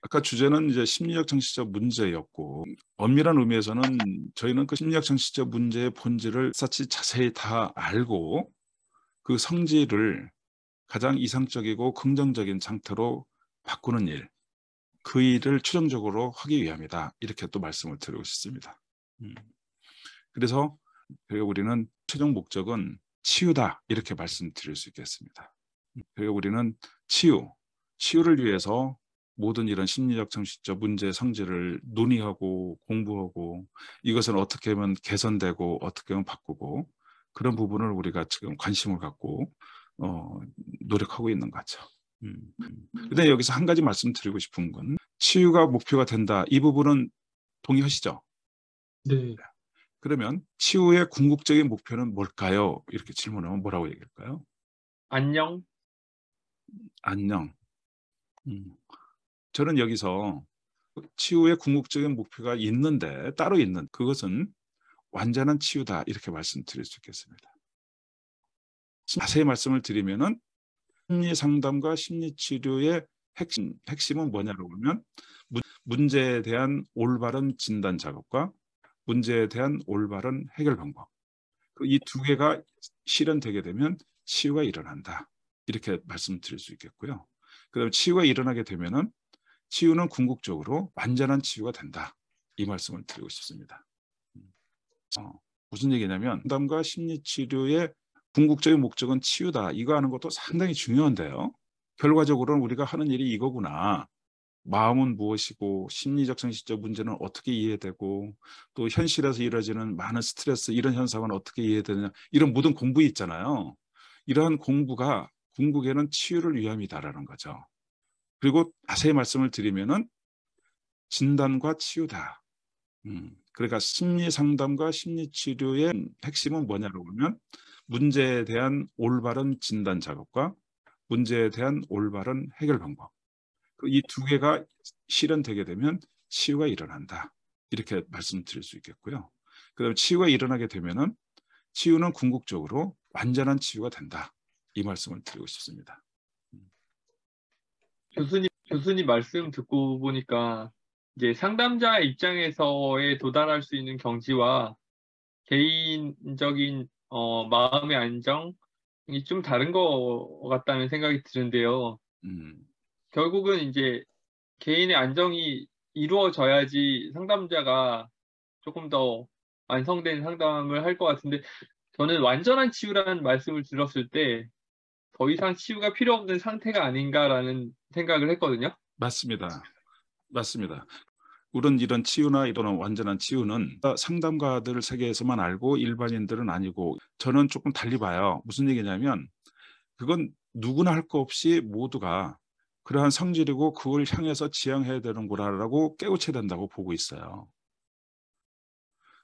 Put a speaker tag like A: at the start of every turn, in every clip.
A: 아까 주제는 이제 심리적 정신적 문제였고, 엄밀한 의미에서는 저희는 그 심리적 정신적 문제의 본질을 샅이 자세히 다 알고 그 성질을 가장 이상적이고 긍정적인 상태로 바꾸는 일, 그 일을 최종적으로 하기 위함이다. 이렇게 또 말씀을 드리고 싶습니다. 그래서 우리는 최종 목적은 치유다. 이렇게 말씀드릴 수 있겠습니다. 그리고 우리는 치유를 위해서 모든 이런 심리적 정신적 문제 성질을 논의하고 공부하고 이것은 어떻게 하면 개선되고 어떻게 하면 바꾸고 그런 부분을 우리가 지금 관심을 갖고 노력하고 있는 거죠. 근데 여기서 한 가지 말씀드리고 싶은 건 치유가 목표가 된다. 이 부분은 동의하시죠?
B: 네.
A: 그러면 치유의 궁극적인 목표는 뭘까요? 이렇게 질문하면 뭐라고 얘기할까요?
B: 안녕.
A: 안녕. 저는 여기서 치유의 궁극적인 목표가 있는데 따로 있는 그것은 완전한 치유다 이렇게 말씀드릴 수 있겠습니다. 자세히 말씀을 드리면은 심리 상담과 심리 치료의 핵심은 뭐냐고 하면 문제에 대한 올바른 진단 작업과 문제에 대한 올바른 해결 방법. 이 두 개가 실현되게 되면 치유가 일어난다. 이렇게 말씀드릴 수 있겠고요. 그다음에 치유가 일어나게 되면은 치유는 궁극적으로 완전한 치유가 된다. 이 말씀을 드리고 싶습니다. 무슨 얘기냐면 상담과 심리치료의 궁극적인 목적은 치유다. 이거 하는 것도 상당히 중요한데요. 결과적으로는 우리가 하는 일이 이거구나. 마음은 무엇이고 심리적 정신적 문제는 어떻게 이해되고 또 현실에서 이루어지는 많은 스트레스 이런 현상은 어떻게 이해되느냐 이런 모든 공부 있잖아요. 이러한 공부가 궁극에는 치유를 위함이다라는 거죠. 그리고 자세히 말씀을 드리면은 진단과 치유다. 그러니까 심리 상담과 심리 치료의 핵심은 뭐냐고 보면 문제에 대한 올바른 진단 작업과 문제에 대한 올바른 해결 방법. 이 두 개가 실현되게 되면 치유가 일어난다. 이렇게 말씀드릴 수 있겠고요. 그다음에 치유가 일어나게 되면은 치유는 궁극적으로 완전한 치유가 된다. 이 말씀을 드리고 싶습니다.
B: 교수님 말씀 듣고 보니까 이제 상담자 입장에서의 도달할 수 있는 경지와 개인적인 마음의 안정이 좀 다른 것 같다는 생각이 드는데요. 결국은 이제 개인의 안정이 이루어져야지 상담자가 조금 더 완성된 상담을 할 것 같은데 저는 완전한 치유라는 말씀을 들었을 때 더 이상 치유가 필요 없는 상태가 아닌가라는 생각을 했거든요.
A: 맞습니다. 맞습니다. 우리는 이런 치유나 이런 완전한 치유는 상담가들 세계에서만 알고 일반인들은 아니고 저는 조금 달리 봐요. 무슨 얘기냐면 그건 누구나 할 거 없이 모두가 그러한 성질이고 그걸 향해서 지향해야 되는 거라고 깨우쳐야 된다고 보고 있어요.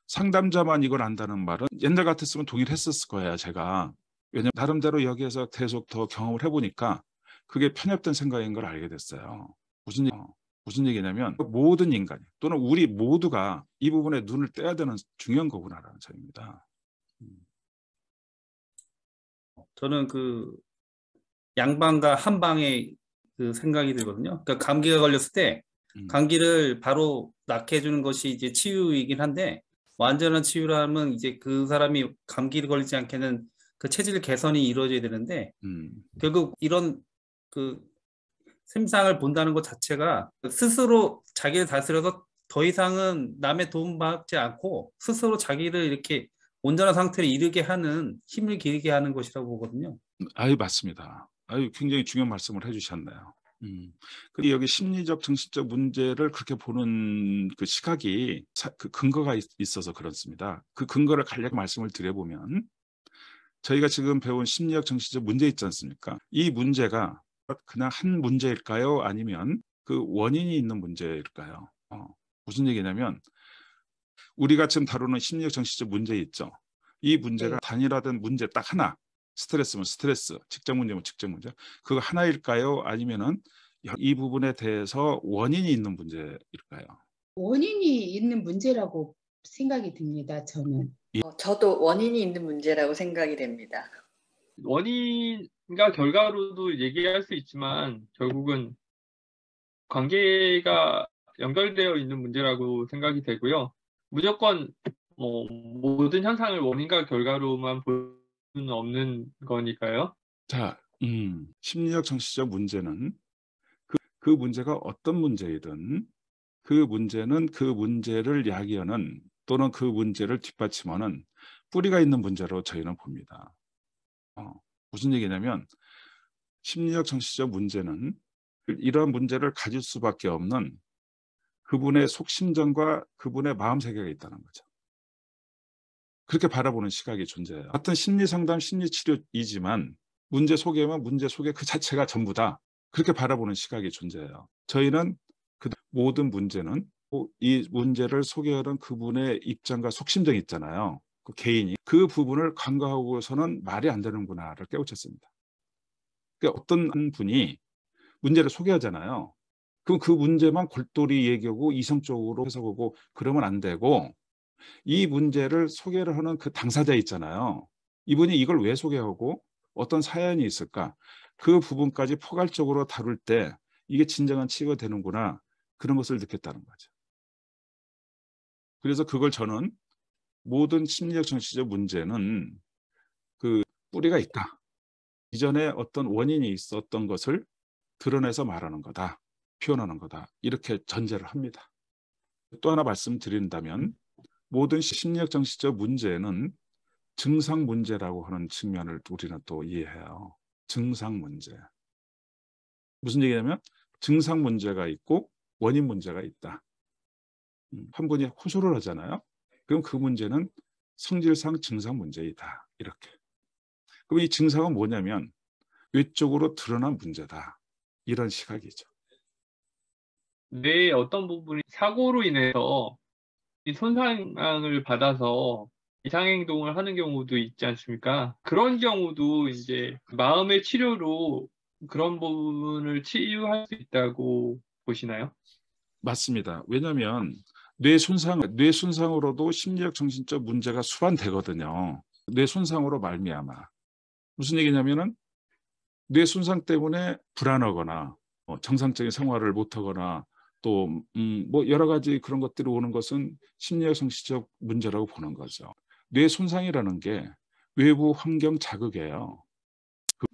A: 상담자만 이걸 안다는 말은 옛날 같았으면 동의를 했었을 거예요, 제가. 왜냐하면 나름대로 여기에서 계속 더 경험을 해보니까 그게 편협된 생각인 걸 알게 됐어요. 무슨 얘기냐면 모든 인간 또는 우리 모두가 이 부분에 눈을 떼야 되는 중요한 거구나라는 점입니다.
C: 저는 그 양방과 한방의 그 생각이 들거든요. 그러니까 감기가 걸렸을 때 감기를 바로 낫게 해주는 것이 이제 치유이긴 한데 완전한 치유라면 이제 그 사람이 감기를 걸리지 않게는 그 체질 개선이 이루어져야 되는데 결국 이런 그 샘상을 본다는 것 자체가 스스로 자기를 다스려서 더 이상은 남의 도움 받지 않고 스스로 자기를 이렇게 온전한 상태를 이르게 하는 힘을 기르게 하는 것이라고 보거든요.
A: 아유, 맞습니다. 아유, 굉장히 중요한 말씀을 해주셨네요. 그리고 여기 심리적 정신적 문제를 그렇게 보는 그 시각이 그 근거가 있어서 그렇습니다. 그 근거를 간략히 말씀을 드려보면 저희가 지금 배운 심리적 정신적 문제 있지 않습니까? 이 문제가 그냥 한 문제일까요? 아니면 그 원인이 있는 문제일까요? 무슨 얘기냐면 우리가 지금 다루는 심리적 정신적 문제 있죠. 이 문제가 단일화된 문제 딱 하나, 스트레스면 스트레스, 직장 문제면 직장 문제, 그거 하나일까요? 아니면은 이 부분에 대해서 원인이 있는 문제일까요?
D: 원인이 있는 문제라고 생각이 듭니다. 저는.
E: 저도 원인이 있는 문제라고 생각이 됩니다.
B: 원인과 결과로도 얘기할 수 있지만 결국은 관계가 연결되어 있는 문제라고 생각이 되고요. 무조건 모든 현상을 원인과 결과로만 볼 수는 없는 거니까요.
A: 자, 심리적 정신적 문제는 그 문제가 어떤 문제이든 그 문제는 그 문제를 야기하는 또는 그 문제를 뒷받침하는 뿌리가 있는 문제로 저희는 봅니다. 무슨 얘기냐면 심리적 정신적 문제는 이러한 문제를 가질 수밖에 없는 그분의 속심정과 그분의 마음세계가 있다는 거죠. 그렇게 바라보는 시각이 존재해요. 같은 심리상담, 심리치료이지만 문제 소개면 문제 소개 그 자체가 전부다. 그렇게 바라보는 시각이 존재해요. 저희는 그 모든 문제는 이 문제를 소개하는 그분의 입장과 속심정이 있잖아요. 그 개인이 그 부분을 간과하고서는 말이 안 되는구나를 깨우쳤습니다. 그러니까 어떤 분이 문제를 소개하잖아요. 그럼 그 문제만 골똘히 얘기하고 이성적으로 해석하고 그러면 안 되고 이 문제를 소개를 하는 그 당사자 있잖아요. 이분이 이걸 왜 소개하고 어떤 사연이 있을까? 그 부분까지 포괄적으로 다룰 때 이게 진정한 치유가 되는구나. 그런 것을 느꼈다는 거죠. 그래서 그걸 저는 모든 심리적 정신적 문제는 그 뿌리가 있다. 이전에 어떤 원인이 있었던 것을 드러내서 말하는 거다. 표현하는 거다. 이렇게 전제를 합니다. 또 하나 말씀드린다면 모든 심리적 정신적 문제는 증상 문제라고 하는 측면을 우리는 또 이해해요. 증상 문제. 무슨 얘기냐면 증상 문제가 있고 원인 문제가 있다. 한 분이 호소를 하잖아요. 그럼 그 문제는 성질상 증상 문제이다. 이렇게. 그럼 이 증상은 뭐냐면 외적으로 드러난 문제다. 이런 시각이죠.
B: 뇌의 어떤 부분이 사고로 인해서 이 손상을 받아서 이상행동을 하는 경우도 있지 않습니까? 그런 경우도 이제 마음의 치료로 그런 부분을 치유할 수 있다고 보시나요?
A: 맞습니다. 왜냐하면 뇌 손상으로도 심리적 정신적 문제가 수반되거든요. 뇌 손상으로 말미암아. 무슨 얘기냐면은 뇌 손상 때문에 불안하거나 정상적인 생활을 못하거나 또 뭐 여러 가지 그런 것들이 오는 것은 심리적 정신적 문제라고 보는 거죠. 뇌 손상이라는 게 외부 환경 자극이에요.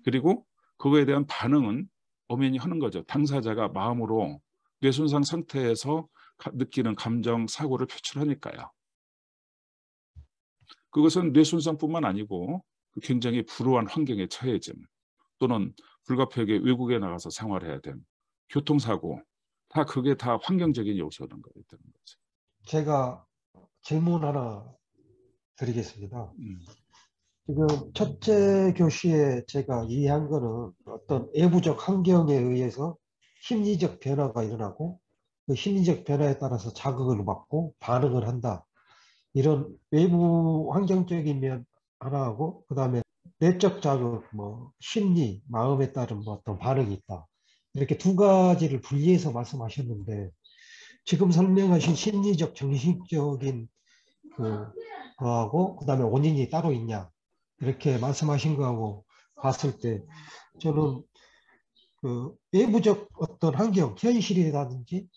A: 그리고 그거에 대한 반응은 엄연히 하는 거죠. 당사자가 마음으로 뇌 손상 상태에서 느끼는 감정, 사고를 표출하니까요. 그것은 뇌 손상뿐만 아니고 굉장히 불우한 환경에 처해짐 또는 불가피하게 외국에 나가서 생활해야 됨, 교통사고, 그게 다 환경적인 요소라는 거예요.
F: 제가 질문 하나 드리겠습니다. 지금 첫째 교시에 제가 이해한 거는 어떤 외부적 환경에 의해서 심리적 변화가 일어나고 그 심리적 변화에 따라서 자극을 받고 반응을 한다. 이런 외부 환경적인 면 하나하고 그 다음에 내적 자극, 심리, 마음에 따른 어떤 반응이 있다. 이렇게 두 가지를 분리해서 말씀하셨는데 지금 설명하신 심리적, 정신적인 거하고 그 다음에 원인이 따로 있냐 이렇게 말씀하신 거하고 봤을 때 저는 그 외부적 어떤 환경, 현실이라든지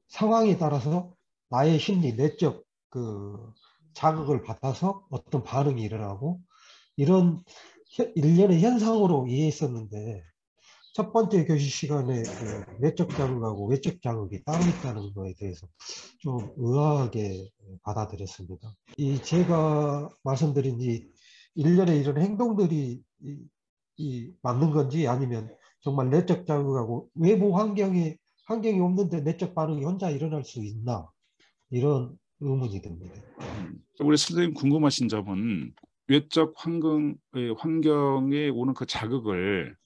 F: 상황에 따라서 나의 심리, 내적 그 자극을 받아서 어떤 반응이 일어나고 이런 일련의 현상으로 이해했었는데 첫 번째 교시 시간에 그 내적 자극하고 외적 자극이 따로 있다는 거에 대해서 좀 의아하게 받아들였습니다. 제가 말씀드린 이 일련의 이런 행동들이 맞는 건지 아니면 정말 내적 자극하고 외부 환경이 없는데 내적 반응이 혼자 일어날 수 있나 이런 의문이 듭니다.
A: 우리 선생님 궁금하신 점은 외적 환경에 오는 그 자극을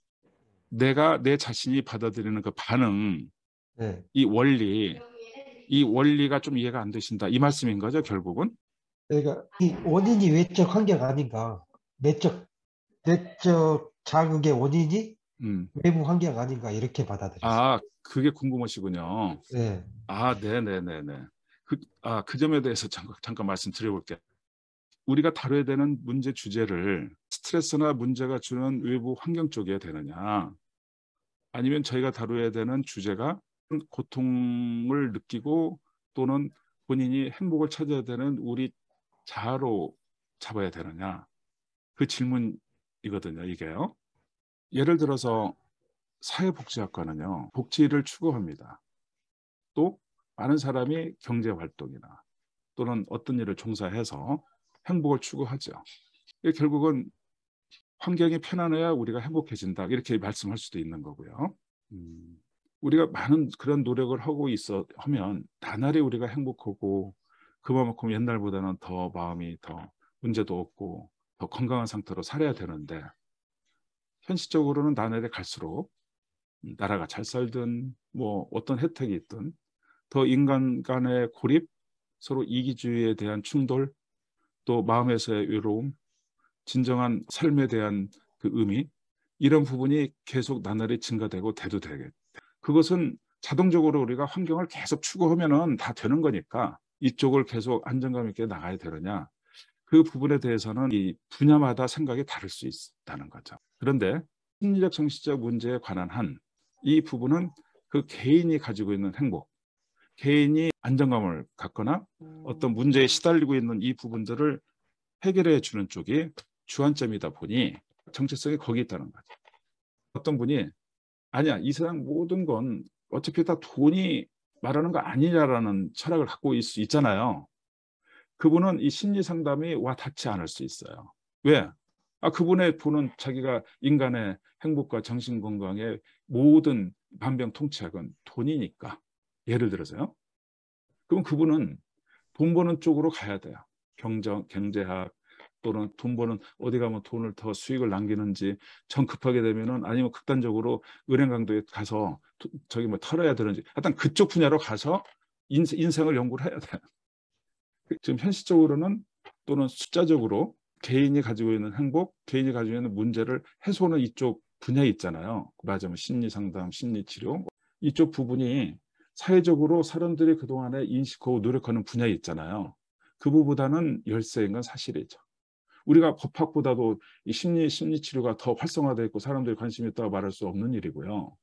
A: 내가 내 자신이 받아들이는 그 반응,
F: 네.
A: 이 원리가 좀 이해가 안 되신다. 이 말씀인 거죠, 결국은?
F: 그러니까 이 원인이 외적 환경 아닌가? 내적 자극의 원인이 외부 환경 아닌가 이렇게 받아들였어요.
A: 그게 궁금하시군요.
F: 네.
A: 네네네네. 그 점에 대해서 잠깐 말씀드려볼게요. 우리가 다뤄야 되는 문제 주제를 스트레스나 문제가 주는 외부 환경 쪽에 되느냐 아니면 저희가 다뤄야 되는 주제가 고통을 느끼고 또는 본인이 행복을 찾아야 되는 우리 자아로 잡아야 되느냐? 그 질문이거든요, 이게요. 예를 들어서 사회복지학과는요, 복지를 추구합니다. 또 많은 사람이 경제활동이나 또는 어떤 일을 종사해서 행복을 추구하죠. 결국은 환경이 편안해야 우리가 행복해진다, 이렇게 말씀할 수도 있는 거고요. 우리가 많은 그런 노력을 하고 하면 나날이 우리가 행복하고 그만큼 옛날보다는 더 마음이 더 문제도 없고 더 건강한 상태로 살아야 되는데, 현실적으로는 나날이 갈수록 나라가 잘 살든 뭐 어떤 혜택이 있든 더 인간 간의 고립, 서로 이기주의에 대한 충돌, 또 마음에서의 외로움, 진정한 삶에 대한 그 의미, 이런 부분이 계속 나날이 증가되고 대두되게. 그것은 자동적으로 우리가 환경을 계속 추구하면은 다 되는 거니까 이쪽을 계속 안정감 있게 나가야 되느냐, 그 부분에 대해서는 이 분야마다 생각이 다를 수 있다는 거죠. 그런데 심리적 정신적 문제에 관한 한 이 부분은 그 개인이 가지고 있는 행복, 개인이 안정감을 갖거나 어떤 문제에 시달리고 있는 이 부분들을 해결해 주는 쪽이 주안점이다 보니 정체성이 거기 있다는 거죠. 어떤 분이 아니야, 이 세상 모든 건 어차피 다 돈이 말하는 거 아니냐라는 철학을 갖고 있을 수 있잖아요. 그분은 이 심리 상담이 와 닿지 않을 수 있어요. 왜? 그분의 보는 자기가 인간의 행복과 정신 건강의 모든 만병통치약은 돈이니까. 예를 들어서요. 그럼 그분은 돈 버는 쪽으로 가야 돼요. 경제학 또는 돈 버는, 어디 가면 돈을 더 수익을 남기는지, 정 급하게 되면은 아니면 극단적으로 은행 강도에 가서 저기 뭐 털어야 되는지, 하여튼 그쪽 분야로 가서 인생을 연구를 해야 돼요. 지금 현실적으로는 또는 숫자적으로 개인이 가지고 있는 행복, 개인이 가지고 있는 문제를 해소하는 이쪽 분야에 있잖아요. 말하자면 심리상담, 심리치료, 이쪽 부분이 사회적으로 사람들이 그동안에 인식하고 노력하는 분야에 있잖아요. 그보다는 열세인 건 사실이죠. 우리가 법학보다도 이 심리치료가 더 활성화되어 있고 사람들이 관심이 있다고 말할 수 없는 일이고요.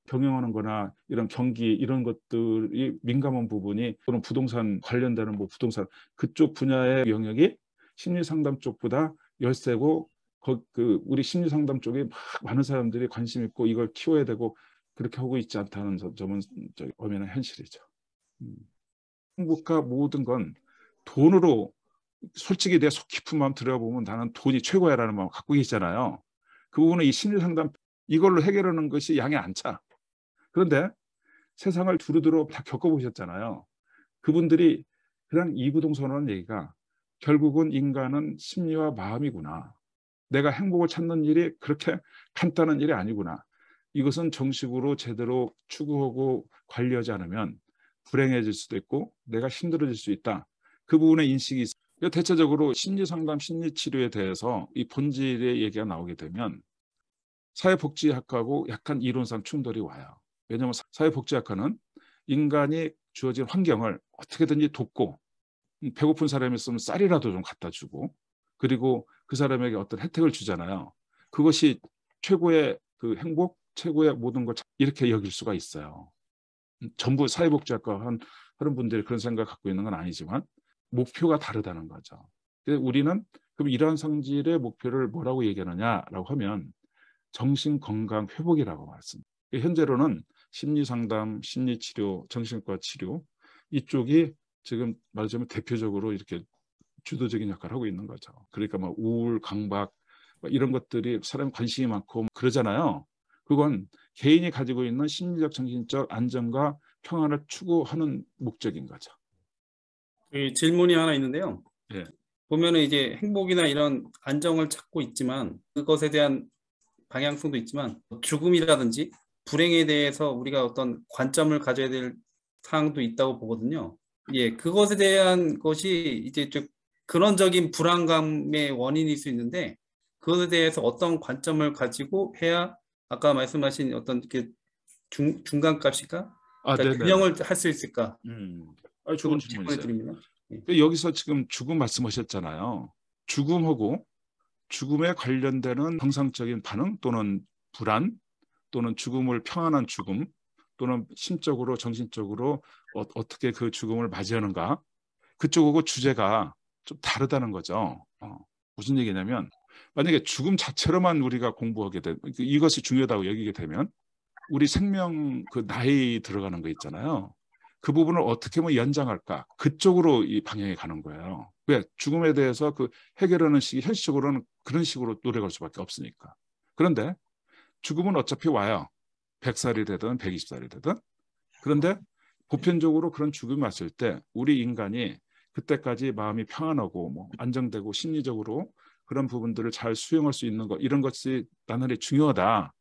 A: 경영하는 거나 이런 경기 이런 것들이 민감한 부분이, 또는 부동산 관련되는 뭐 부동산 그쪽 분야의 영역이 심리상담 쪽보다 열세고, 우리 심리상담 쪽에 막 많은 사람들이 관심 있고 이걸 키워야 되고 그렇게 하고 있지 않다는 점은 엄연한 현실이죠. 행복과 모든 건 돈으로, 솔직히 내 속 깊은 마음 들여보면 나는 돈이 최고야라는 마음 갖고 계시잖아요. 그 부분은 이 심리상담 이걸로 해결하는 것이 양이 안 차. 그런데 세상을 두루두루 다 겪어보셨잖아요. 그분들이 그냥 이구동성하는 얘기가 결국은 인간은 심리와 마음이구나. 내가 행복을 찾는 일이 그렇게 간단한 일이 아니구나. 이것은 정식으로 제대로 추구하고 관리하지 않으면 불행해질 수도 있고 내가 힘들어질 수 있다. 그 부분의 인식이 있어요. 대체적으로 심리상담, 심리치료에 대해서 이 본질의 얘기가 나오게 되면 사회복지학하고 약간 이론상 충돌이 와요. 왜냐하면 사회복지학과는 인간이 주어진 환경을 어떻게든지 돕고, 배고픈 사람이 있으면 쌀이라도 좀 갖다 주고, 그리고 그 사람에게 어떤 혜택을 주잖아요. 그것이 최고의 그 행복, 최고의 모든 것, 이렇게 여길 수가 있어요. 전부 사회복지학과 하는 분들이 그런 생각을 갖고 있는 건 아니지만 목표가 다르다는 거죠. 우리는 그럼 이러한 성질의 목표를 뭐라고 얘기하느냐라고 하면 정신건강 회복이라고 말씀합니다. 현재로는 심리상담, 심리치료, 정신과 치료 이쪽이 지금 말하자면 대표적으로 이렇게 주도적인 역할을 하고 있는 거죠. 그러니까 뭐 우울, 강박 이런 것들이 사람 관심이 많고 그러잖아요. 그건 개인이 가지고 있는 심리적, 정신적 안정과 평안을 추구하는 목적인 거죠.
C: 질문이 하나 있는데요.
A: 예.
C: 보면은 이제 행복이나 이런 안정을 찾고 있지만 그것에 대한 방향성도 있지만 죽음이라든지 불행에 대해서 우리가 어떤 관점을 가져야 될 사항도 있다고 보거든요. 예, 그것에 대한 것이 이제 좀 근원적인 불안감의 원인일 수 있는데 그것에 대해서 어떤 관점을 가지고 해야 아까 말씀하신 어떤 이렇게 중간값일까? 그러니까 균형을 할 수 있을까?
A: 좋은 질문이세요. 여기서 지금 죽음 말씀하셨잖아요. 죽음하고 죽음에 관련되는 정상적인 반응 또는 불안 또는 죽음을 평안한 죽음 또는 심적으로 정신적으로 어떻게 그 죽음을 맞이하는가 그쪽하고 주제가 좀 다르다는 거죠. 무슨 얘기냐면 만약에 죽음 자체로만 우리가 공부하게 되면 이것이 중요하다고 여기게 되면 우리 생명 그 나이 들어가는 거 있잖아요. 그 부분을 어떻게 하면 연장할까 그쪽으로 이 방향이 가는 거예요. 왜? 죽음에 대해서 그 해결하는 식이 현실적으로는 그런 식으로 노력할 수밖에 없으니까. 그런데 죽음은 어차피 와요. 100살이 되든 120살이 되든. 그런데 보편적으로 그런 죽음이 왔을 때 우리 인간이 그때까지 마음이 평안하고 뭐 안정되고 심리적으로 그런 부분들을 잘 수용할 수 있는 것 이런 것이 나날이 중요하다.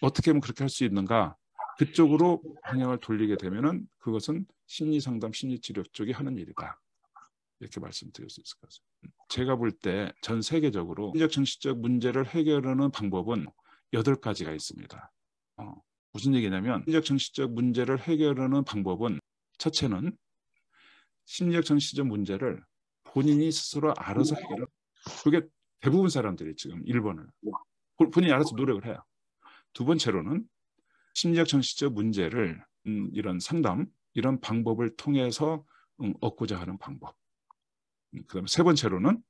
A: 어떻게 하면 그렇게 할 수 있는가? 그쪽으로 방향을 돌리게 되면은 그것은 심리상담, 심리치료 쪽이 하는 일이다. 이렇게 말씀드릴 수 있을 것 같습니다. 제가 볼 때 전 세계적으로 심리적 정신적 문제를 해결하는 방법은 8가지가 있습니다. 무슨 얘기냐면 심리적 정신적 문제를 해결하는 방법은 첫째는 심리적 정신적 문제를 본인이 스스로 알아서 해결을 그게 대부분 사람들이 지금 1번을 본인이 알아서 노력을 해요. 두 번째로는 심리적 정신적 문제를 이런 상담 이런 방법을 통해서 얻고자 하는 방법. 그다음에 세 번째로는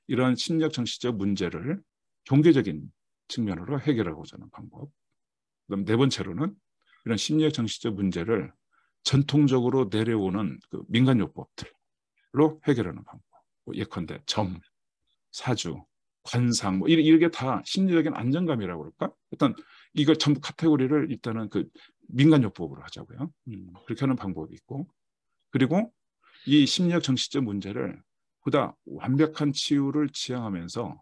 A: 이런 심리적 정신적 문제를 종교적인 측면으로 해결하고자 하는 방법. 그다음 네 번째로는 이런 심리적 정신적 문제를 전통적으로 내려오는 그 민간요법들로 해결하는 방법. 예컨대 점, 사주, 관상 뭐 이게 다 심리적인 안정감이라고 그럴까? 일단 이걸 전부 카테고리를 일단은 그 민간요법으로 하자고요. 그렇게 하는 방법이 있고 그리고 이 심리적 정신적 문제를 보다 완벽한 치유를 지향하면서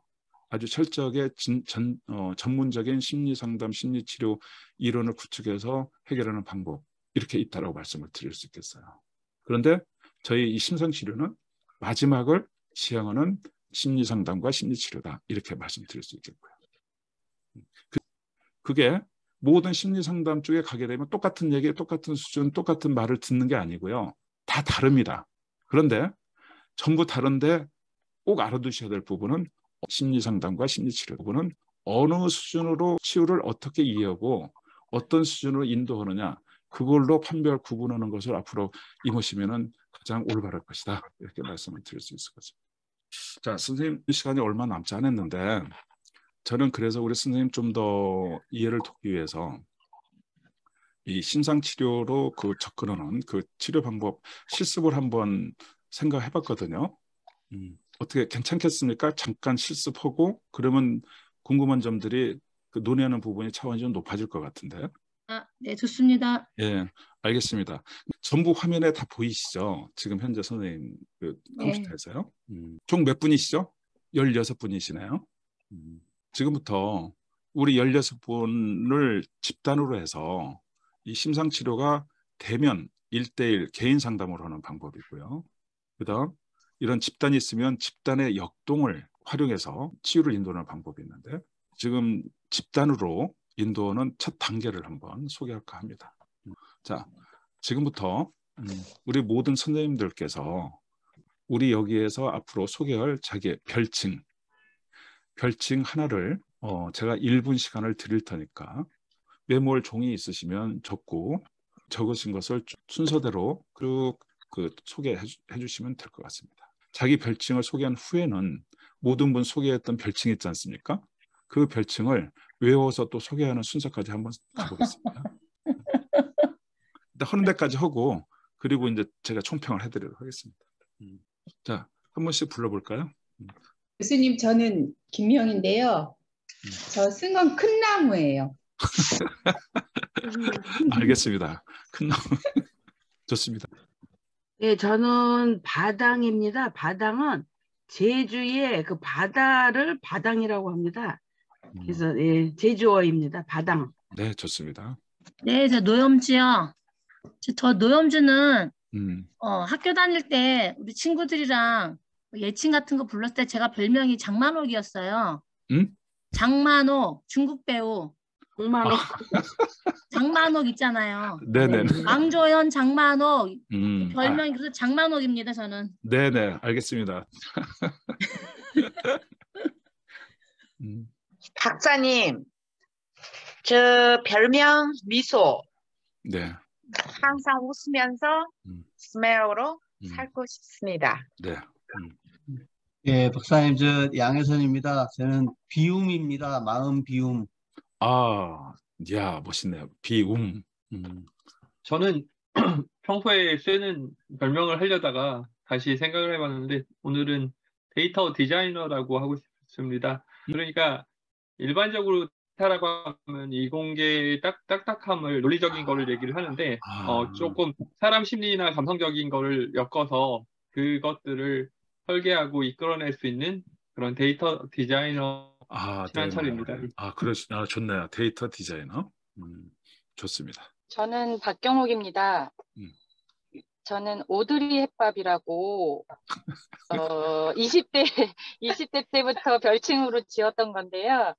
A: 아주 철저하게 전문적인 심리상담, 심리치료 이론을 구축해서 해결하는 방법 이렇게 있다라고 말씀을 드릴 수 있겠어요. 그런데 저희 이 심상치료는 마지막을 지향하는 심리상담과 심리치료다 이렇게 말씀드릴 수 있겠고요. 그게 모든 심리상담 쪽에 가게 되면 똑같은 얘기, 똑같은 수준, 똑같은 말을 듣는 게 아니고요. 다 다릅니다. 그런데 전부 다른데 꼭 알아두셔야 될 부분은 심리상담과 심리치료 부분은 어느 수준으로 치유를 어떻게 이해하고 어떤 수준으로 인도하느냐 그걸로 판별 구분하는 것을 앞으로 임하시면 가장 올바를 것이다. 이렇게 말씀을 드릴 수 있을 것입니다. 자, 선생님 시간이 얼마 남지 않았는데 저는 그래서 우리 선생님 좀 더 이해를 돕기 위해서 이 심상치료로 그 접근하는 그 치료 방법 실습을 한번 생각해 봤거든요. 어떻게 괜찮겠습니까? 잠깐 실습하고 그러면 궁금한 점들이 그 논의하는 부분이 차원이 좀 높아질 것 같은데요.
G: 네, 좋습니다.
A: 예, 알겠습니다. 전부 화면에 다 보이시죠? 지금 현재 선생님 그 컴퓨터에서요. 총 몇 분이시죠? 16분이시네요. 지금부터 우리 16분을 집단으로 해서 이 심상치료가 대면 1대1 개인 상담으로 하는 방법이고요. 그다음 이런 집단이 있으면 집단의 역동을 활용해서 치유를 인도하는 방법이 있는데 지금 집단으로 인도하는 첫 단계를 한번 소개할까 합니다. 자, 지금부터 우리 모든 선생님들께서 우리 여기에서 앞으로 소개할 자기의 별칭 하나를 제가 1분 시간을 드릴 테니까 메모할 종이 있으시면 적고 적으신 것을 순서대로 쭉 그 소개해 주시면 될 것 같습니다. 자기 별칭을 소개한 후에는 모든 분 소개했던 별칭이 있지 않습니까? 그 별칭을 외워서 또 소개하는 순서까지 한번 가보겠습니다. 일단 하는 데까지 하고 그리고 이제 제가 총평을 해드리도록 하겠습니다. 자, 한 번씩 불러볼까요?
D: 교수님, 저는 김명인데요. 저 쓴 건 큰 나무예요.
A: 알겠습니다. 큰 나무. 좋습니다.
H: 네, 저는 바당입니다. 바당은 제주의 그 바다를 바당이라고 합니다. 그래서 예, 제주어입니다. 바당.
A: 네, 좋습니다.
G: 네, 저 노염주요. 저 노염주는 학교 다닐 때 우리 친구들이랑 예칭 같은 거 불렀을 때 제가 별명이 장만옥이었어요. 장만옥, 중국 배우.
H: 장만옥.
G: 장만옥 있잖아요.
A: 네네.
G: 왕조연 장만옥. 별명이 그래서 장만옥입니다, 저는.
A: 네네, 알겠습니다.
I: 박사님, 저 별명 미소.
A: 네.
I: 항상 웃으면서 스마일로 살고 싶습니다.
A: 네.
J: 예, 박사님, 저 양혜선입니다. 저는 비움입니다. 마음 비움.
A: 아, 야, 멋있네요. 비움.
B: 저는 평소에 쓰는 별명을 하려다가 다시 생각을 해봤는데 오늘은 데이터 디자이너라고 하고 싶습니다. 그러니까 일반적으로 데이터라고 하면 이공계의 딱딱함을 논리적인 거를 얘기를 하는데 조금 사람 심리나 감성적인 거를 엮어서 그것들을 설계하고 이끌어낼 수 있는 그런 데이터 디자이너 신한철입니다.
A: 좋네요. 데이터 디자이너. 좋습니다.
K: 저는 박경옥입니다. 저는 오드리 햇밥이라고 20대 때부터 별칭으로 지었던 건데요.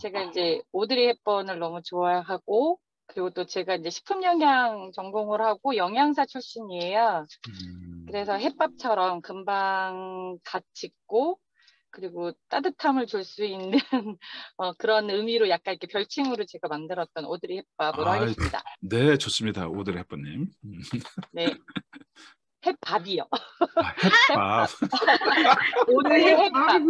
K: 제가 이제 오드리 햇번을 너무 좋아하고 그리고 또 제가 이제 식품영양 전공을 하고 영양사 출신이에요. 그래서 햇밥처럼 금방 갓 짓고 그리고 따뜻함을 줄 수 있는 그런 의미로 약간 이렇게 별칭으로 제가 만들었던 오드리 햇밥으로 하겠습니다.
A: 네, 좋습니다. 오드리 햇밥님.
K: 네. 햇밥이요.
A: 햇밥.
K: 오드리 햇밥.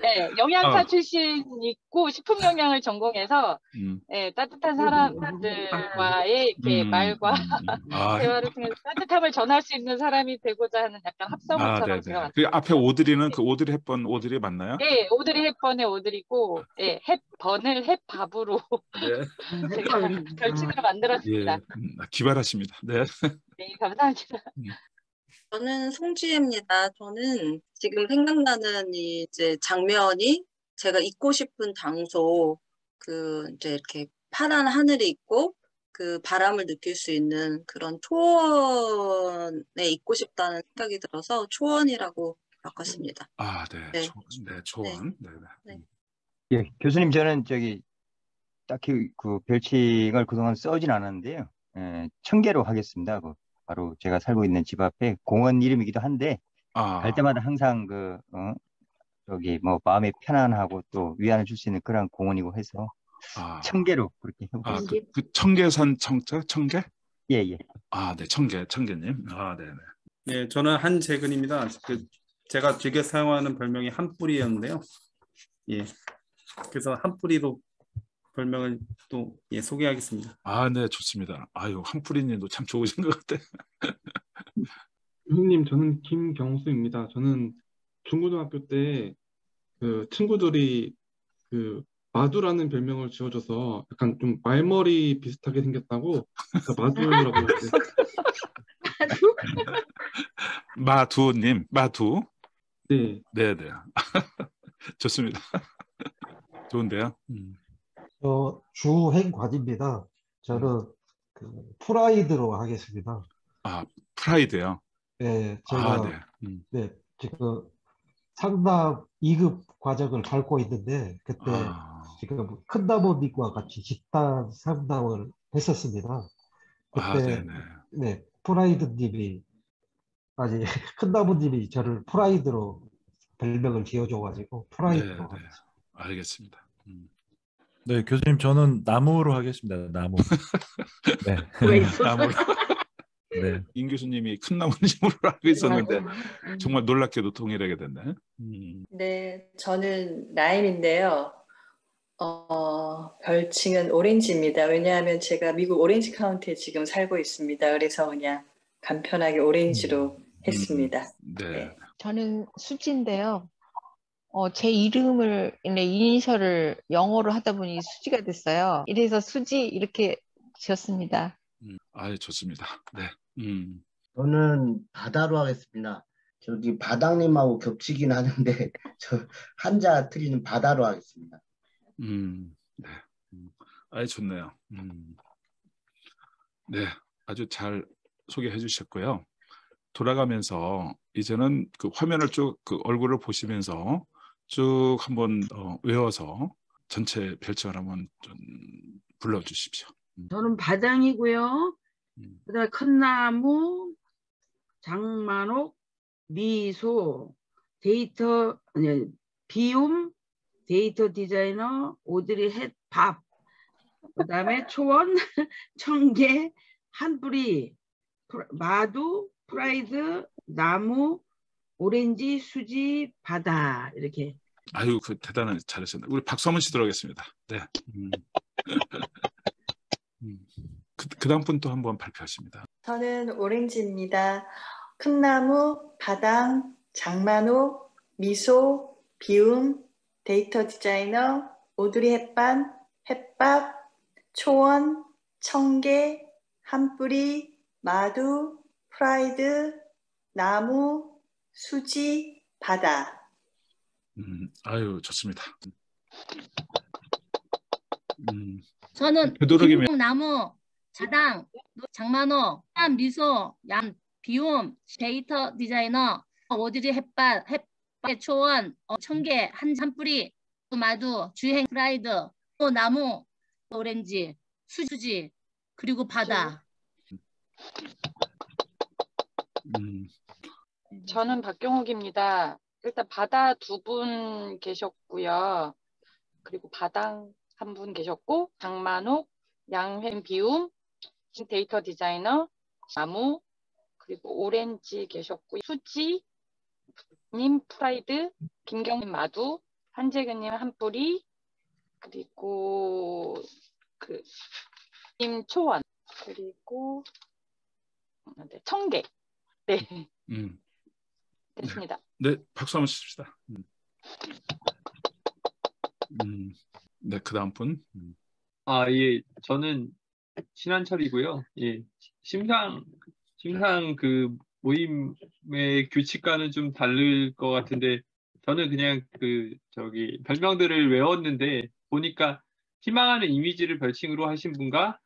K: 네, 영양사 출신 있고 식품 영양을 전공해서 네, 따뜻한 사람들과의 이렇게 말과 대화를 통해서 따뜻함을 전할 수 있는 사람이 되고자 하는 약간 합성어처럼 제가 만들었어요.
A: 그 앞에 오드리는 그 오드리 햇번 오드리 맞나요?
K: 네, 오드리 햇번의 오드리고 네, 햇번을 햇밥으로 제가 별칭으로 만들었습니다.
A: 예, 기발하십니다. 네.
K: 네, 감사합니다.
L: 저는 송지혜입니다. 저는 지금 생각나는 이제 장면이 제가 있고 싶은 장소, 이제 이렇게 파란 하늘이 있고 그 바람을 느낄 수 있는 그런 초원에 있고 싶다는 생각이 들어서 초원이라고 바꿨습니다.
A: 네. 초원. 네.
M: 예, 교수님 저는 딱히 그 별칭을 그동안 써진 않았는데요. 청계로 하겠습니다. 바로 제가 살고 있는 집 앞에 공원 이름이기도 한데 갈 때마다 항상 마음이 편안하고 또 위안을 줄 수 있는 그런 공원이고 해서 청계로 그렇게 해보겠습니다.
A: 그 청계산 청자 청계?
M: 예.
A: 네, 청계님. 네네.
C: 네, 저는 한재근입니다. 제가 즐겨 사용하는 별명이 한뿌리였는데요. 예, 그래서 한뿌리로 별명을 또 소개하겠습니다.
A: 네, 좋습니다. 한뿌리님도 참 좋으신 것 같아요.
N: 교수님, 저는 김경수입니다. 저는 중고등학교 때 그 친구들이 마두라는 별명을 지어줘서 약간 좀 말머리 비슷하게 생겼다고 마두라고 했어요.
A: 마두님, 마두.
N: 네.
A: 네네. 좋습니다. 좋은데요.
F: 주행관입니다. 저는 프라이드로 하겠습니다.
A: 프라이드요?
F: 네, 제가 지금 상담 2급 과정을 밟고 있는데 그때 지금 큰 나무님과 같이 집단 상담을 했었습니다. 그때 프라이드님이 큰 나무님이 저를 프라이드로 별명을 지어줘가지고 프라이드로
A: 알겠습니다.
O: 네, 교수님 저는 나무로 하겠습니다. 나무. 네.
A: 나무로. 네. 임 교수님이 큰 나무님으로 알고 있었는데 정말 놀랍게도 동일하게 됐네.
E: 네, 저는 라임인데요. 별칭은 오렌지입니다. 왜냐하면 제가 미국 오렌지 카운티에 지금 살고 있습니다. 그래서 그냥 간편하게 오렌지로 했습니다.
A: 네.
P: 저는 수지인데요. 제 이름을 이니셜을 영어로 하다 보니 수지가 됐어요. 이래서 수지 이렇게 지었습니다.
A: 좋습니다. 네.
J: 저는 바다로 하겠습니다. 저기 바닥님하고 겹치긴 하는데 저 한자 틀리는 바다로 하겠습니다.
A: 네. 좋네요. 네, 아주 잘 소개해 주셨고요. 돌아가면서 이제는 그 화면을 쭉 얼굴을 보시면서 쭉 한번 외워서 전체 별칭을 한번 좀 불러주십시오.
H: 저는 바당이고요. 그다음에 큰 나무, 장만옥, 미소, 비움, 데이터 디자이너, 오드리 햇밥, 그다음에 초원, 청개, 한뿌리, 마두, 프라이드, 나무, 오렌지, 수지, 바다 이렇게.
A: 아유, 그 대단한 잘하셨네. 우리 박수 한번 치도록 하겠습니다. 네. 그 다음 분 또 한번 발표하십니다.
E: 저는 오렌지입니다. 큰 나무, 바당, 장만옥, 미소, 비움, 데이터 디자이너, 오드리 햇반, 햇밥, 초원, 청개, 한뿌리, 마두, 프라이드, 나무, 수지, 바다.
A: 아유, 좋습니다.
G: 저는
A: 되도록이면
G: 나무, 자당, 장만호, 미소, 양, 비움, 데이터 디자이너, 오드리 햇반, 초원, 청개, 한뿌리, 마두, 주행, 프라이드, 나무, 오렌지, 수지, 그리고 바다.
K: 저는 박경욱입니다. 일단 바다 2분 계셨고요. 그리고 바당 1분 계셨고, 장만옥, 양회, 비움, 데이터 디자이너, 나무, 그리고 오렌지 계셨고, 수지 님, 프라이드, 김경님, 마두, 한재근님, 한뿌리, 그리고 님, 초원, 그리고 청개. 네. 됐습니다.
A: 네, 박수 한번 치십시다. 네, 그 다음 분.
B: 예, 저는 신한철이고요. 예, 심상 그 모임의 규칙과는 좀 다를 것 같은데, 저는 그냥 별명들을 외웠는데, 보니까 희망하는 이미지를 별칭으로 하신 분과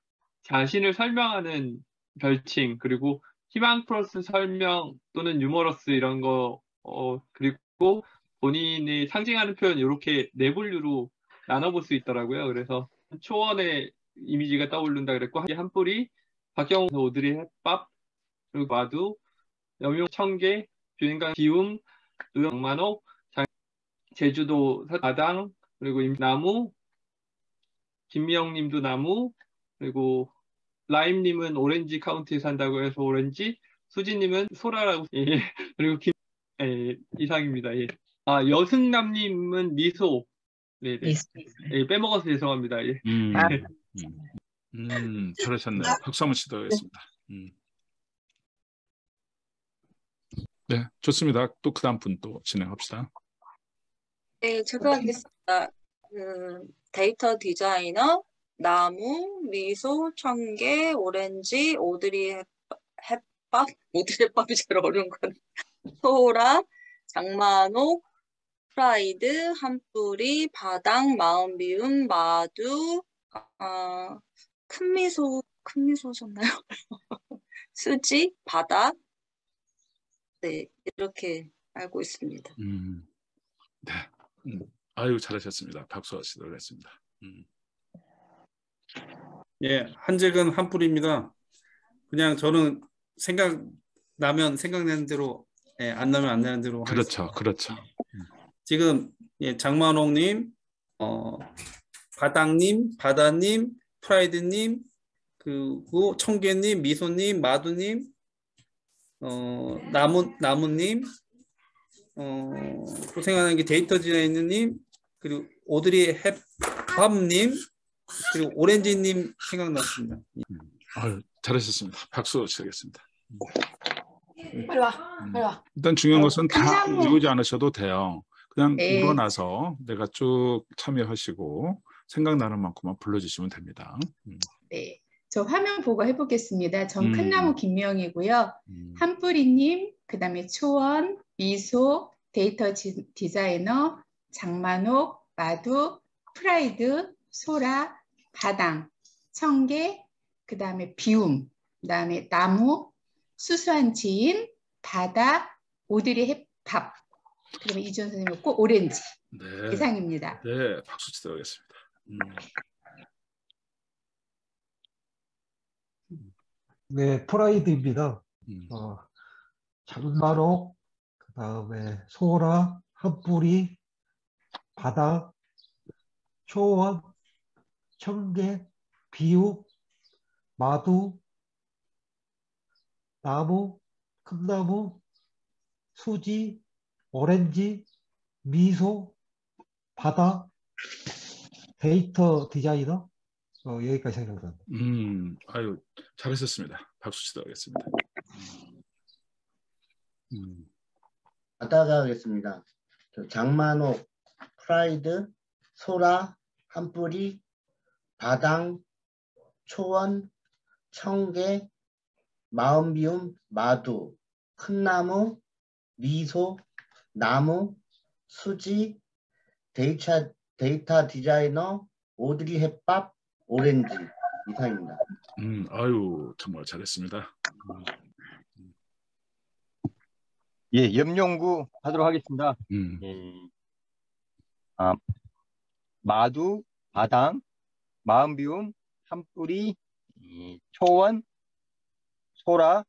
B: 자신을 설명하는 별칭, 그리고 희망 플러스 설명 또는 유머러스 이런 거, 그리고 본인이 상징하는 표현 이렇게 네 분류로 나눠볼 수 있더라고요. 그래서 초원의 이미지가 떠오른다 그랬고, 한뿌리, 박경욱, 오드리 햇밥, 그리고 마두, 염용, 청개, 주인강, 비움, 노영만옥, 제주도 바당, 그리고 나무, 김미영님도 나무, 그리고 라임님은 오렌지 카운티에 산다고 해서 오렌지, 수지님은 소라라고, 예, 그리고 이상입니다. 예. 여승남님은 미소. 네네. 예, 빼먹어서 죄송합니다. 예.
A: 잘하셨네요. 박수 한번 치도록하겠습니다. 네, 좋습니다. 또 그 다음 분 또 진행합시다.
L: 네, 제가 하겠습니다. 데이터 디자이너, 나무, 미소, 청개, 오렌지, 오드리 햇밥, 오드리 햇밥이 제일 어려운 건 소라, 장만옥, 프라이드, 한뿌리, 바당, 마음비움, 마두, 큰 미소셨나요? 수지, 바다. 네, 이렇게 알고 있습니다.
A: 네, 아유, 잘하셨습니다. 박수 하시도록 하겠습니다.
C: 예, 한재근 한뿌리입니다. 그냥 저는 생각나면 생각나는 대로, 예, 안 나면 안 나는 대로.
A: 그렇죠,
C: 하겠습니다.
A: 그렇죠.
C: 지금 예, 장만옥님, 바당님, 바다님, 프라이드님, 그리고 청개님, 미소님, 마두님, 나무님, 또 생각나는 게 데이터 디자이너님, 그리고 오드리 햇밥님, 그리고 오렌지님 생각났습니다.
A: 아유, 잘하셨습니다. 박수 치겠습니다.
E: 빨리 와.
A: 일단 중요한 것은 다
D: 큰 나무.
A: 외우지 않으셔도 돼요. 그냥
D: 네.
A: 우러나서 내가 쭉 참여하시고 생각나는 만큼만 불러주시면 됩니다.
D: 네, 저 화면 보고 해보겠습니다. 전 큰나무 김명이고요.
A: 음.
D: 한뿌리님, 그 다음에 초원, 미소, 데이터 디자이너, 장만옥, 마두, 프라이드, 소라, 바당, 청개, 그 다음에 비움, 그 다음에 나무, 수수한 지인, 바다, 오드리 햇밥, 그 다음에 이준 선생님이었고 오렌지.
A: 네.
D: 이상입니다.
A: 네, 박수 치도록 하겠습니다.
F: 네, 프라이드입니다. 장만옥, 그 다음에 소라, 한뿌리, 바다, 초원, 청개, 비육, 마두, 나무, 금나무, 수지, 오렌지, 미소, 바다, 데이터 디자이너, 여기까지 생각납니다.
A: 아유, 잘하셨습니다. 박수 치도록하겠습니다.
J: 바다가 하겠습니다. 장만옥, 프라이드, 소라, 한뿌리, 바당, 초원, 청개, 마음비움, 마두, 큰나무, 미소, 나무, 수지, 데이터 디자이너, 오드리 햇밥, 오렌지 이상입니다.
A: 아유, 정말 잘했습니다.
M: 예, 염룡구 하도록 하겠습니다. 마두, 바당, 마음비움, 한뿌리, 초원, 소라,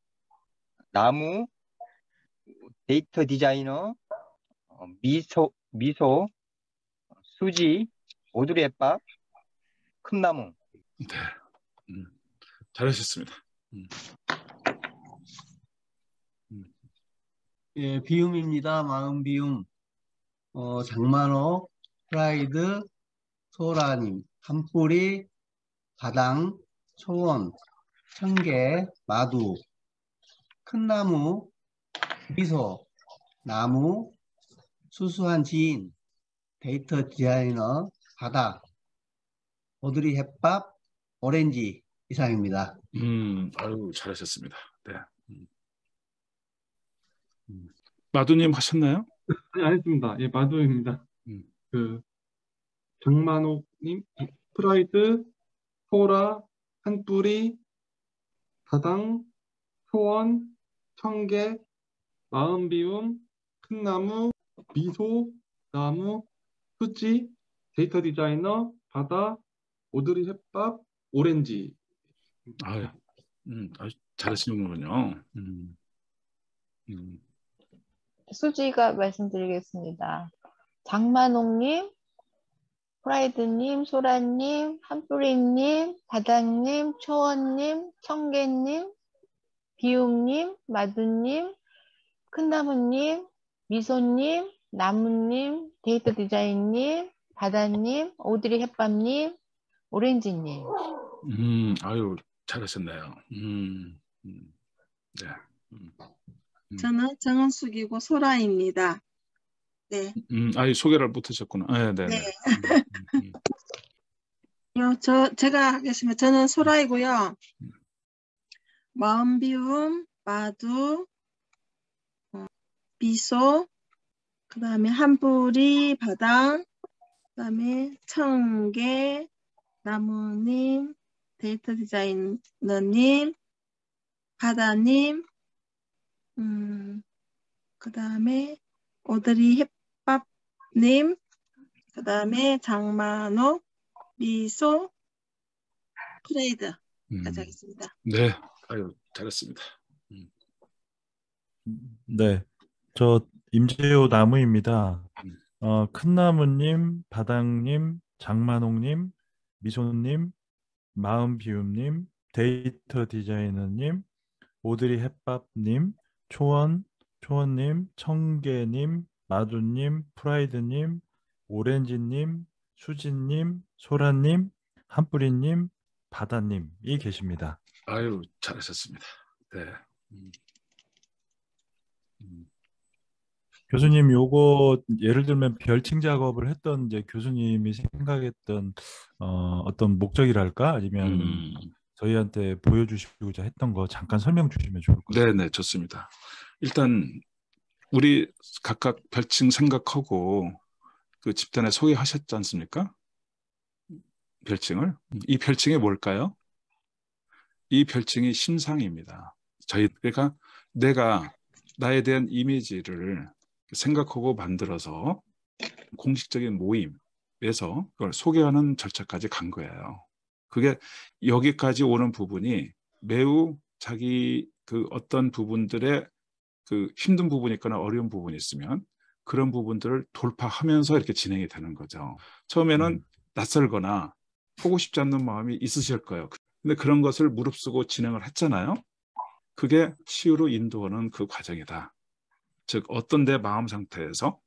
M: 나무, 데이터 디자이너, 미소, 수지, 오드리 햇밥, 큰나무.
A: 네, 잘하셨습니다.
Q: 예, 비움입니다. 마음 비움. 장만옥, 프라이드, 소라님, 한뿌리, 바당, 초원, 청개, 마두, 큰나무, 미소, 나무, 수수한 지인, 데이터 디자이너, 바다, 오드리 햇밥, 오렌지 이상입니다.
A: 아유, 잘하셨습니다. 네. 마두님 하셨나요?
N: 아니, 안 했습니다. 예, 마두입니다. 장만옥님, 프라이드, 소라, 한뿌리, 바당, 초원, 청개, 마음비움, 큰나무, 미소, 나무, 수지, 데이터 디자이너, 바다, 오드리 햇밥, 오렌지.
A: 아유, 잘하시는군요.
P: 수지가 말씀드리겠습니다. 장만옥님, 프라이드님, 소라님, 한뿌리님, 바다님, 초원님, 청개님, 비움님, 마두님, 큰나무님, 미소님, 나무님, 데이터 디자인님, 바다님, 오드리 햇밥님, 오렌지님.
A: 아유, 잘하셨네요. 네.
R: 저는 정은숙이고 소라입니다. 네.
A: 아유, 소개를 못하셨구나. 네.
R: 제가 하겠습니다. 저는 소라이고요. 마음비움, 마두, 미소, 그 다음에 한뿌리, 바당, 그 다음에 청개, 나무님, 데이터 디자이너님, 바다님, 그 다음에 오드리 햇밥님, 그 다음에 장만옥, 미소, 프레이드까지 하겠습니다.
A: 네, 아유, 잘했습니다.
O: 네, 저 임재호 나무입니다. 큰나무님, 바당님, 장만옥님, 미소님, 마음비움님, 데이터 디자이너님, 오드리 햇밥님, 초원님, 청개님, 마두님, 프라이드님, 오렌지님, 수지님, 소라님, 한뿌리님, 바다님이 계십니다.
A: 아유, 잘하셨습니다. 네.
O: 교수님, 요거 예를 들면 별칭 작업을 했던 이제 교수님이 생각했던 어떤 목적이랄까 아니면 저희한테 보여주시고자 했던 거 잠깐 설명 주시면 좋을 것 같아요.
A: 네, 좋습니다. 일단 우리 각각 별칭 생각하고 그 집단에 소개하셨지 않습니까? 별칭을. 이 별칭이 뭘까요? 이 별칭이 심상입니다. 그러니까 내가 나에 대한 이미지를 생각하고 만들어서 공식적인 모임에서 그걸 소개하는 절차까지 간 거예요. 그게 여기까지 오는 부분이 매우 자기 그 어떤 부분들의 그 힘든 부분이 있거나 어려운 부분이 있으면 그런 부분들을 돌파하면서 이렇게 진행이 되는 거죠. 처음에는 낯설거나 하고 싶지 않는 마음이 있으실 거예요. 근데 그런 것을 무릅쓰고 진행을 했잖아요. 그게 치유로 인도하는 그 과정이다. 즉 어떤 내 마음 상태에서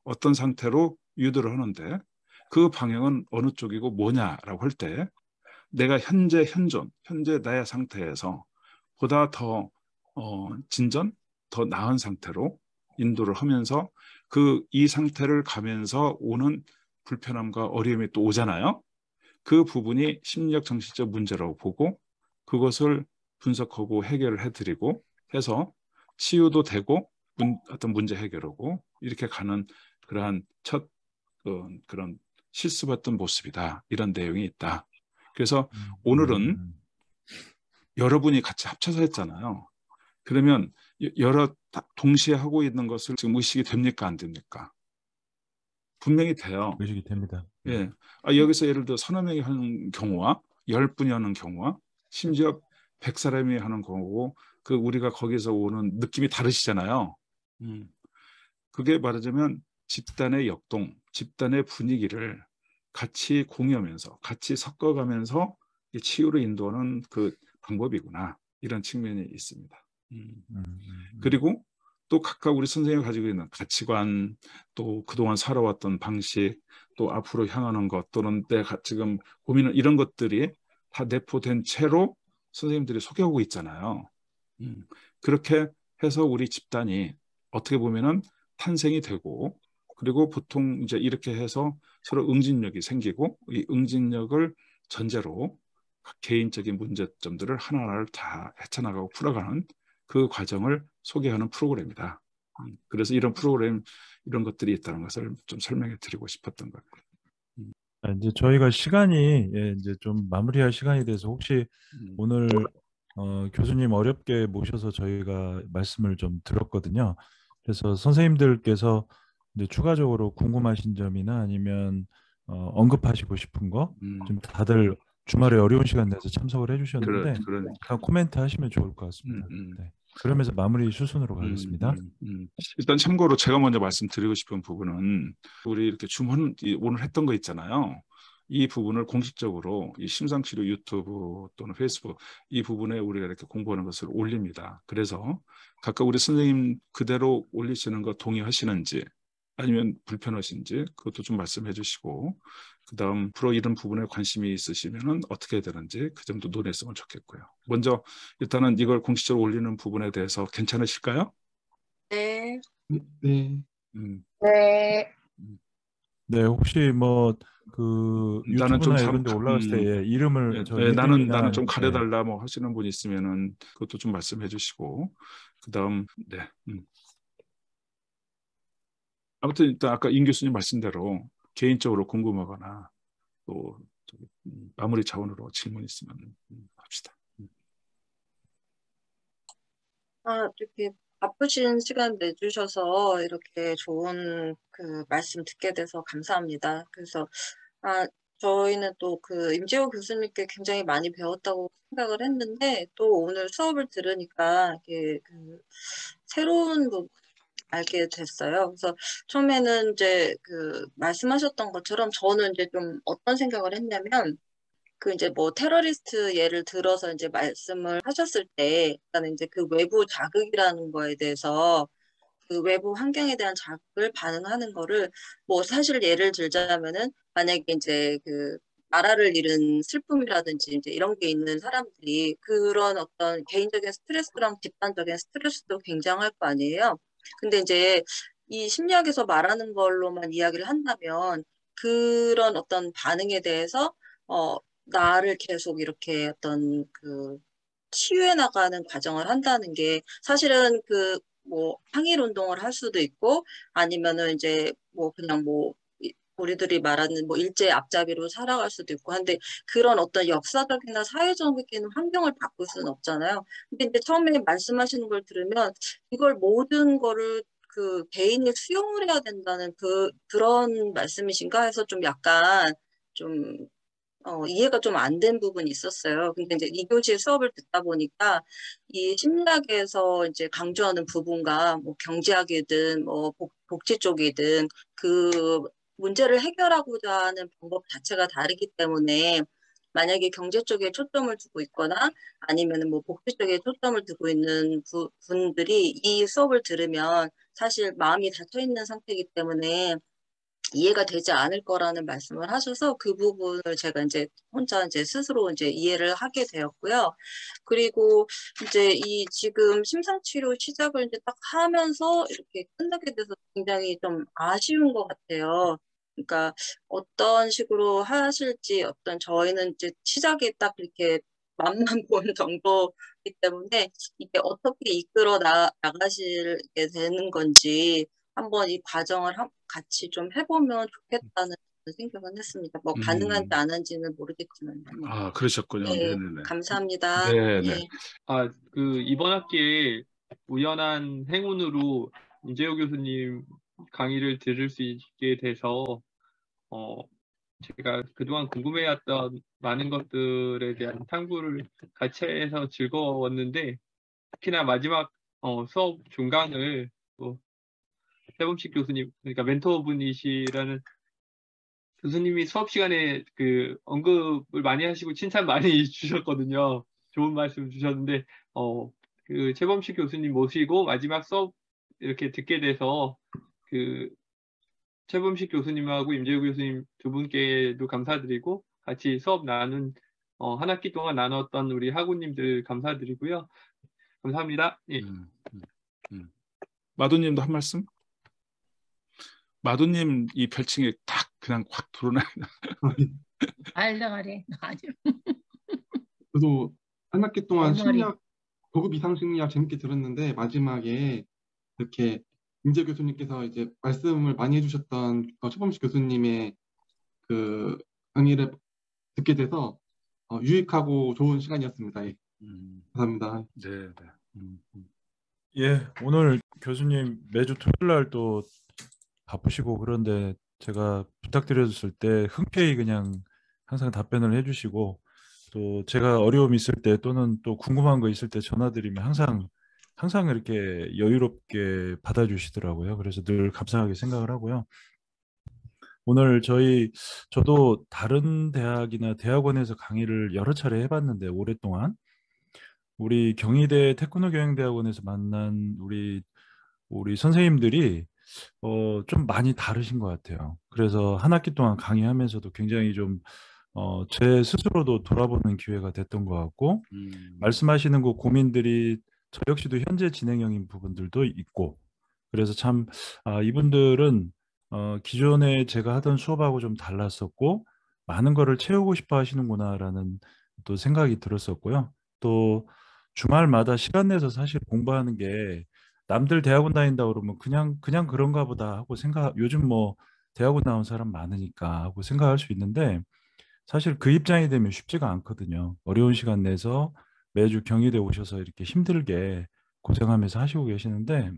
A: 어떤 상태로 유도를 하는데 그 방향은 어느 쪽이고 뭐냐라고 할 때 내가 현재 나의 상태에서 보다 더 진전, 더 나은 상태로 인도를 하면서 이 상태를 가면서 오는 불편함과 어려움이 또 오잖아요. 그 부분이 심리적 정신적 문제라고 보고 그것을 분석하고 해결을 해드리고 해서 치유도 되고 어떤 문제 해결하고 이렇게 가는 그러한 첫 그런 실습했던 모습이다. 이런 내용이 있다. 그래서 오늘은 여러분이 같이 합쳐서 했잖아요. 그러면 동시에 하고 있는 것을 지금 의식이 됩니까? 안 됩니까? 분명히 돼요.
O: 의식이 됩니다.
A: 예. 여기서 예를 들어 서너 명이 하는 경우와 10분이 하는 경우와 심지어 100사람이 하는 경우고 우리가 거기서 오는 느낌이 다르시잖아요. 그게 말하자면 집단의 역동, 집단의 분위기를 같이 공유하면서 같이 섞어가면서 치유로 인도하는 그 방법이구나. 이런 측면이 있습니다. 그리고 또 각각 우리 선생님이 가지고 있는 가치관, 또 그동안 살아왔던 방식, 또 앞으로 향하는 것, 또는 내가 지금 고민은 이런 것들이 다 내포된 채로 선생님들이 소개하고 있잖아요. 그렇게 해서 우리 집단이 어떻게 보면은 탄생이 되고, 그리고 보통 이제 이렇게 해서 서로 응집력이 생기고, 이 응집력을 전제로 각 개인적인 문제점들을 하나하나를 다 헤쳐나가고 풀어가는 그 과정을 소개하는 프로그램이다. 그래서 이런 프로그램, 이런 것들이 있다는 것을 좀 설명해 드리고 싶었던 겁니다.
O: 이제 저희가 시간이 이제 좀 마무리할 시간이 돼서 혹시 오늘 교수님 어렵게 모셔서 저희가 말씀을 좀 들었거든요. 그래서 선생님들께서 이제 추가적으로 궁금하신 점이나 아니면 언급하시고 싶은 거 좀 다들 주말에 어려운 시간 내서 참석을 해주셨는데 다 코멘트 하시면 좋을 것 같습니다. 네. 그러면서 마무리 수순으로 가겠습니다.
A: 일단 참고로 제가 먼저 말씀드리고 싶은 부분은 우리 이렇게 오늘 했던 거 있잖아요. 이 부분을 공식적으로 이 심상치료 유튜브 또는 페이스북 이 부분에 우리가 이렇게 공부하는 것을 올립니다. 그래서 각각 우리 선생님 그대로 올리시는 거 동의하시는지 아니면 불편하신지 그것도 좀 말씀해 주시고 그다음 앞으로 이런 부분에 관심이 있으시면은 어떻게 해야 되는지 그 점도 논의했으면 좋겠고요. 먼저 일단은 이걸 공식적으로 올리는 부분에 대해서 괜찮으실까요?
L: 네.
N: 네.
I: 네.
O: 네, 혹시 뭐 그 유튜브나 이런 데 올라갔을 때 이름을
A: 나는 좀 가려달라 뭐 하시는 분 있으면은 그것도 좀 말씀해 주시고 그다음 네. 아무튼 일단 아까 임 교수님 말씀대로 개인적으로 궁금하거나 또 마무리 차원으로 질문 있으면 합시다.
L: 이렇게 바쁘신 시간 내주셔서 이렇게 좋은 그 말씀 듣게 돼서 감사합니다. 그래서 저희는 또 그 임재호 교수님께 굉장히 많이 배웠다고 생각을 했는데 또 오늘 수업을 들으니까 이게 그 새로운 부분 알게 됐어요. 그래서 처음에는 이제 그 말씀하셨던 것처럼 저는 이제 좀 어떤 생각을 했냐면 그 이제 뭐 테러리스트 예를 들어서 이제 말씀을 하셨을 때 일단 이제 그 외부 자극이라는 거에 대해서 그 외부 환경에 대한 자극을 반응하는 거를 뭐 사실 예를 들자면은 만약에 이제 그 나라를 잃은 슬픔이라든지 이제 이런 게 있는 사람들이 그런 어떤 개인적인 스트레스랑 집단적인 스트레스도 굉장할 거 아니에요. 근데 이제 이 심리학에서 말하는 걸로만 이야기를 한다면 그런 어떤 반응에 대해서 나를 계속 이렇게 어떤 그 치유해 나가는 과정을 한다는 게 사실은 그 뭐 항일 운동을 할 수도 있고 아니면은 이제 뭐 그냥 뭐 우리들이 말하는 뭐 일제 앞잡이로 살아갈 수도 있고 한데 그런 어떤 역사적이나 사회적인 환경을 바꿀 수는 없잖아요. 근데 이제 처음에 말씀하시는 걸 들으면 이걸 모든 거를 그 개인이 수용을 해야 된다는 그런 말씀이신가 해서 좀 약간 좀 이해가 좀 안 된 부분이 있었어요. 근데 이제 2교시 수업을 듣다 보니까 이 심리학에서 이제 강조하는 부분과 뭐 경제학이든 뭐 복지 쪽이든 그 문제를 해결하고자 하는 방법 자체가 다르기 때문에 만약에 경제 쪽에 초점을 두고 있거나 아니면 뭐 복지 쪽에 초점을 두고 있는 분들이 이 수업을 들으면 사실 마음이 닫혀 있는 상태이기 때문에 이해가 되지 않을 거라는 말씀을 하셔서 그 부분을 제가 이제 혼자 이제 스스로 이제 이해를 하게 되었고요. 그리고 이제 이 지금 심상치료 시작을 이제 딱 하면서 이렇게 끝나게 돼서 굉장히 좀 아쉬운 것 같아요. 그러니까 어떤 식으로 하실지 저희는 이제 시작에 딱 이렇게 맛만 본 정도이기 때문에 이게 어떻게 이끌어 나가시게 되는 건지 한번 이 과정을 같이 좀 해보면 좋겠다는 생각은 했습니다. 뭐 가능한지 안 한지는 모르겠지만.
A: 아, 그러셨군요.
L: 네,
A: 네네네.
L: 감사합니다.
A: 네네.
L: 네.
B: 이번 학기에 우연한 행운으로 임재호 교수님 강의를 들을 수 있게 돼서 제가 그동안 궁금해왔던 많은 것들에 대한 탐구를 같이 해서 즐거웠는데 특히나 마지막 수업 종강을 세범식 교수님, 그러니까 멘토분이시라는 교수님이 수업 시간에 그 언급을 많이 하시고 칭찬 많이 주셨거든요. 좋은 말씀 주셨는데 그 최범식 교수님 모시고 마지막 수업 이렇게 듣게 돼서 그 최범식 교수님하고 임재우 교수님 두 분께도 감사드리고 같이 수업 나눈 한 학기 동안 나눴던 우리 학우님들 감사드리고요. 감사합니다. 예.
A: 마도님도 한 말씀? 마도님 이 별칭에 딱 그냥 확 드러나.
G: 알다가래. 아니.
N: 저도 한 학기 동안 심리학, 고급 이상 심리학 재밌게 들었는데 마지막에 이렇게 임재 교수님께서 이제 말씀을 많이 해주셨던 최범식 교수님의 그 강의를 듣게 돼서 유익하고 좋은 시간이었습니다. 예. 감사합니다.
A: 네.
O: 예, 오늘 교수님 매주 토요일 날 또 바쁘시고 그런데 제가 부탁드렸을 때 흔쾌히 그냥 항상 답변을 해주시고 또 제가 어려움이 있을 때 또는 또 궁금한 거 있을 때 전화드리면 항상 이렇게 여유롭게 받아주시더라고요. 그래서 늘 감사하게 생각을 하고요. 오늘 저도 다른 대학이나 대학원에서 강의를 여러 차례 해봤는데 오랫동안 우리 경희대 태권도 경영대학원에서 만난 우리 선생님들이 좀 많이 다르신 것 같아요. 그래서 한 학기 동안 강의하면서도 굉장히 좀 제 스스로도 돌아보는 기회가 됐던 것 같고 말씀하시는 그 고민들이 저 역시도 현재 진행형인 부분들도 있고 그래서 참 이분들은 기존에 제가 하던 수업하고 좀 달랐었고 많은 거를 채우고 싶어 하시는구나라는 또 생각이 들었었고요. 또 주말마다 시간 내서 사실 공부하는 게 남들 대학원 다닌다 그러면 그냥 그런가 보다 하고 요즘 뭐 대학원 나온 사람 많으니까 하고 생각할 수 있는데 사실 그 입장이 되면 쉽지가 않거든요. 어려운 시간 내서 매주 경희대 오셔서 이렇게 힘들게 고생하면서 하시고 계시는데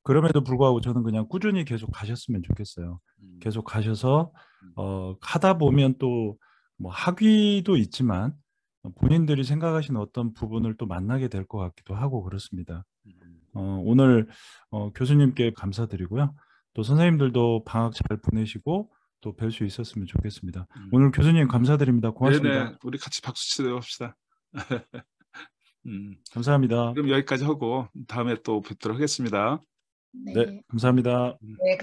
O: 그럼에도 불구하고 저는 그냥 꾸준히 계속 가셨으면 좋겠어요. 계속 가셔서 하다 보면 또 뭐 학위도 있지만 본인들이 생각하시는 어떤 부분을 또 만나게 될 것 같기도 하고 그렇습니다. 오늘 교수님께 감사드리고요. 또 선생님들도 방학 잘 보내시고 또 뵐 수 있었으면 좋겠습니다. 오늘 교수님 감사드립니다. 고맙습니다.
A: 네네, 우리 같이 박수 치도록 합시다.
O: 감사합니다.
A: 그럼 여기까지 하고 다음에 또 뵙도록 하겠습니다.
O: 네, 감사합니다.
I: 네.